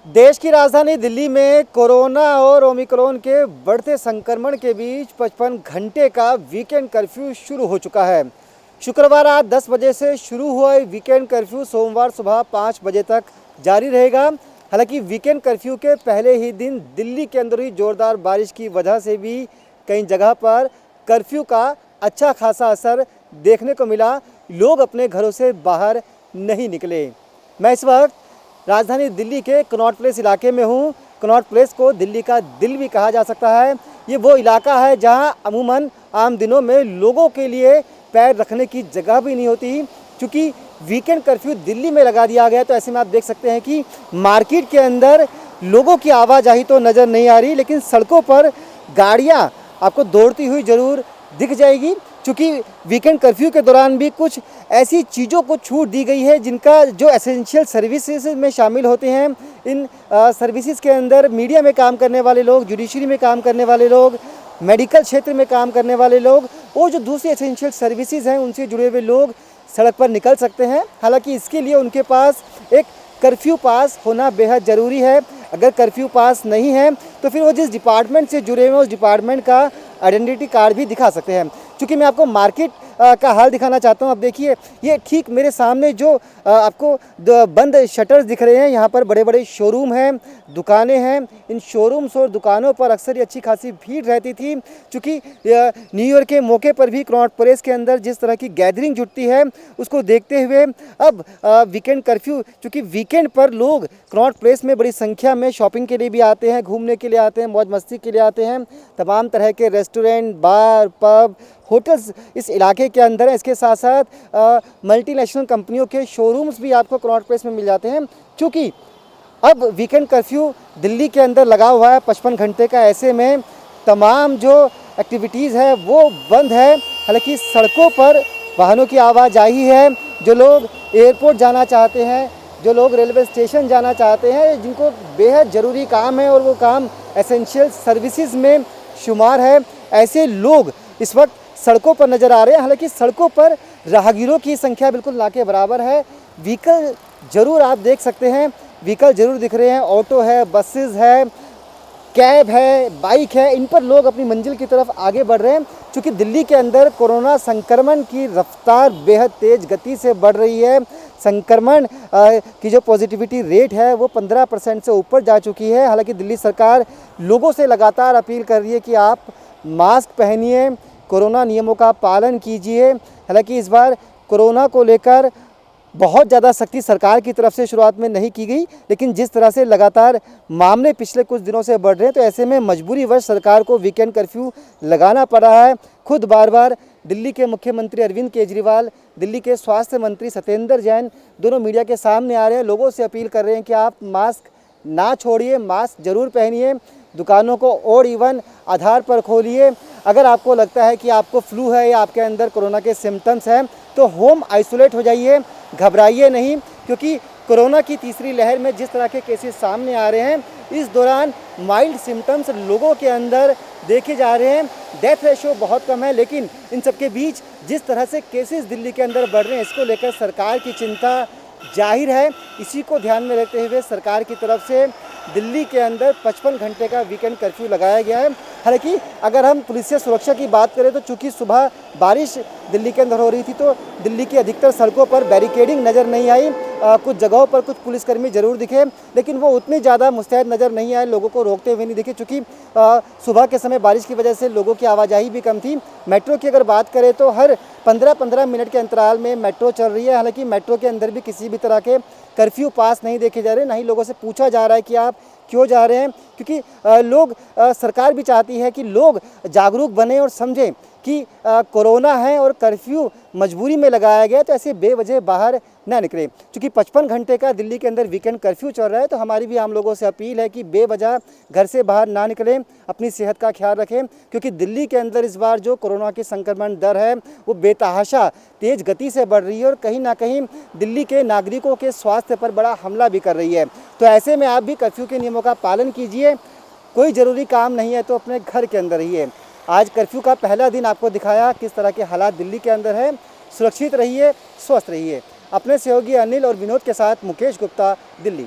देश की राजधानी दिल्ली में कोरोना और ओमिक्रॉन के बढ़ते संक्रमण के बीच 55 घंटे का वीकेंड कर्फ्यू शुरू हो चुका है। शुक्रवार रात 10 बजे से शुरू हुआ वीकेंड कर्फ्यू सोमवार सुबह 5 बजे तक जारी रहेगा। हालांकि वीकेंड कर्फ्यू के पहले ही दिन दिल्ली के अंदर हुई जोरदार बारिश की वजह से भी कई जगह पर कर्फ्यू का अच्छा खासा असर देखने को मिला। लोग अपने घरों से बाहर नहीं निकले। मैं इस वक्त राजधानी दिल्ली के कनॉट प्लेस इलाके में हूँ। कनॉट प्लेस को दिल्ली का दिल भी कहा जा सकता है। ये वो इलाका है जहाँ अमूमन आम दिनों में लोगों के लिए पैर रखने की जगह भी नहीं होती। क्योंकि वीकेंड कर्फ्यू दिल्ली में लगा दिया गया, तो ऐसे में आप देख सकते हैं कि मार्केट के अंदर लोगों की आवाजाही तो नज़र नहीं आ रही, लेकिन सड़कों पर गाड़ियाँ आपको दौड़ती हुई ज़रूर दिख जाएगी। क्योंकि वीकेंड कर्फ्यू के दौरान भी कुछ ऐसी चीज़ों को छूट दी गई है जिनका जो एसेंशियल सर्विसेज में शामिल होते हैं। इन सर्विसेज के अंदर मीडिया में काम करने वाले लोग, जुडिशरी में काम करने वाले लोग, मेडिकल क्षेत्र में काम करने वाले लोग और जो दूसरी एसेंशियल सर्विसेज हैं उनसे जुड़े हुए लोग सड़क पर निकल सकते हैं। हालांकि इसके लिए उनके पास एक कर्फ्यू पास होना बेहद ज़रूरी है। अगर कर्फ्यू पास नहीं है तो फिर वो जिस डिपार्टमेंट से जुड़े हुए हैं उस डिपार्टमेंट का आइडेंटिटी कार्ड भी दिखा सकते हैं। क्योंकि मैं आपको मार्केट का हाल दिखाना चाहता हूं। आप देखिए, ये ठीक मेरे सामने जो आपको बंद शटर्स दिख रहे हैं, यहाँ पर बड़े बड़े शोरूम हैं, दुकानें हैं। इन शोरूम्स और दुकानों पर अक्सर ही अच्छी खासी भीड़ रहती थी। क्योंकि न्यू ईयर के मौके पर भी कनॉट प्लेस के अंदर जिस तरह की गैदरिंग जुटती है उसको देखते हुए अब वीकेंड कर्फ्यू, क्योंकि वीकेंड पर लोग कनॉट प्लेस में बड़ी संख्या में शॉपिंग के लिए भी आते हैं, घूमने के लिए आते हैं, मौज मस्ती के लिए आते हैं। तमाम तरह के रेस्टोरेंट, बार, पब, होटल्स इस इलाके के अंदर है। इसके साथ साथ मल्टीनेशनल कंपनियों के शोरूम्स भी आपको कनॉट प्लेस में मिल जाते हैं। क्योंकि अब वीकेंड कर्फ्यू दिल्ली के अंदर लगा हुआ है 55 घंटे का, ऐसे में तमाम जो एक्टिविटीज़ है वो बंद है। हालांकि सड़कों पर वाहनों की आवाजाही है। जो लोग एयरपोर्ट जाना चाहते हैं, जो लोग रेलवे स्टेशन जाना चाहते हैं, जिनको बेहद ज़रूरी काम है और वो काम एसेंशियल सर्विसेज में शुमार है, ऐसे लोग इस वक्त सड़कों पर नज़र आ रहे हैं। हालांकि सड़कों पर राहगीरों की संख्या बिल्कुल ना के बराबर है। व्हीकल ज़रूर आप देख सकते हैं, व्हीकल ज़रूर दिख रहे हैं। ऑटो है, बसेस है, कैब है, बाइक है, इन पर लोग अपनी मंजिल की तरफ आगे बढ़ रहे हैं। क्योंकि दिल्ली के अंदर कोरोना संक्रमण की रफ्तार बेहद तेज़ गति से बढ़ रही है। संक्रमण की जो पॉजिटिविटी रेट है वो 15% से ऊपर जा चुकी है। हालांकि दिल्ली सरकार लोगों से लगातार अपील कर रही है कि आप मास्क पहनिए, कोरोना नियमों का पालन कीजिए। हालांकि इस बार कोरोना को लेकर बहुत ज़्यादा सख्ती सरकार की तरफ से शुरुआत में नहीं की गई, लेकिन जिस तरह से लगातार मामले पिछले कुछ दिनों से बढ़ रहे हैं, तो ऐसे में मजबूरीवश सरकार को वीकेंड कर्फ्यू लगाना पड़ रहा है। खुद बार बार दिल्ली के मुख्यमंत्री अरविंद केजरीवाल, दिल्ली के स्वास्थ्य मंत्री सत्येंद्र जैन दोनों मीडिया के सामने आ रहे हैं, लोगों से अपील कर रहे हैं कि आप मास्क ना छोड़िए, मास्क ज़रूर पहनिए, दुकानों को और इवन आधार पर खोलिए। अगर आपको लगता है कि आपको फ्लू है या आपके अंदर कोरोना के सिम्टम्स हैं तो होम आइसोलेट हो जाइए, घबराइए नहीं। क्योंकि कोरोना की तीसरी लहर में जिस तरह के केसेस सामने आ रहे हैं, इस दौरान माइल्ड सिम्टम्स लोगों के अंदर देखे जा रहे हैं। डेथ रेशो बहुत कम है, लेकिन इन सब के बीच जिस तरह से केसेस दिल्ली के अंदर बढ़ रहे हैं, इसको लेकर सरकार की चिंता जाहिर है। इसी को ध्यान में रखते हुए सरकार की तरफ से दिल्ली के अंदर 55 घंटे का वीकेंड कर्फ्यू लगाया गया है। हालांकि अगर हम पुलिस सुरक्षा की बात करें तो चूँकि सुबह बारिश दिल्ली के अंदर हो रही थी, तो दिल्ली की अधिकतर सड़कों पर बैरिकेडिंग नज़र नहीं आई। कुछ जगहों पर कुछ पुलिसकर्मी ज़रूर दिखे, लेकिन वो उतनी ज़्यादा मुस्तैद नज़र नहीं आए, लोगों को रोकते हुए नहीं दिखे। चूँकि सुबह के समय बारिश की वजह से लोगों की आवाजाही भी कम थी। मेट्रो की अगर बात करें तो हर 15-15 मिनट के अंतराल में मेट्रो चल रही है। हालांकि मेट्रो के अंदर भी किसी भी तरह के कर्फ्यू पास नहीं देखे जा रहे, ना ही लोगों से पूछा जा रहा है कि आप क्यों जा रहे हैं। क्योंकि लोग, सरकार भी चाहती है कि लोग जागरूक बने और समझें कि कोरोना है और कर्फ्यू मजबूरी में लगाया गया, तो ऐसे बेवजह बाहर ना निकले। क्योंकि 55 घंटे का दिल्ली के अंदर वीकेंड कर्फ्यू चल रहा है, तो हमारी भी आम लोगों से अपील है कि बेवजह घर से बाहर ना निकलें, अपनी सेहत का ख्याल रखें। क्योंकि दिल्ली के अंदर इस बार जो कोरोना की संक्रमण दर है वो बेतहाशा तेज़ गति से बढ़ रही है और कहीं ना कहीं दिल्ली के नागरिकों के स्वास्थ्य पर बड़ा हमला भी कर रही है। तो ऐसे में आप भी कर्फ्यू के नियमों का पालन कीजिए। कोई ज़रूरी काम नहीं है तो अपने घर के अंदर रहिए। आज कर्फ्यू का पहला दिन आपको दिखाया किस तरह के हालात दिल्ली के अंदर है। सुरक्षित रहिए, स्वस्थ रहिए। अपने सहयोगी अनिल और विनोद के साथ मुकेश गुप्ता, दिल्ली।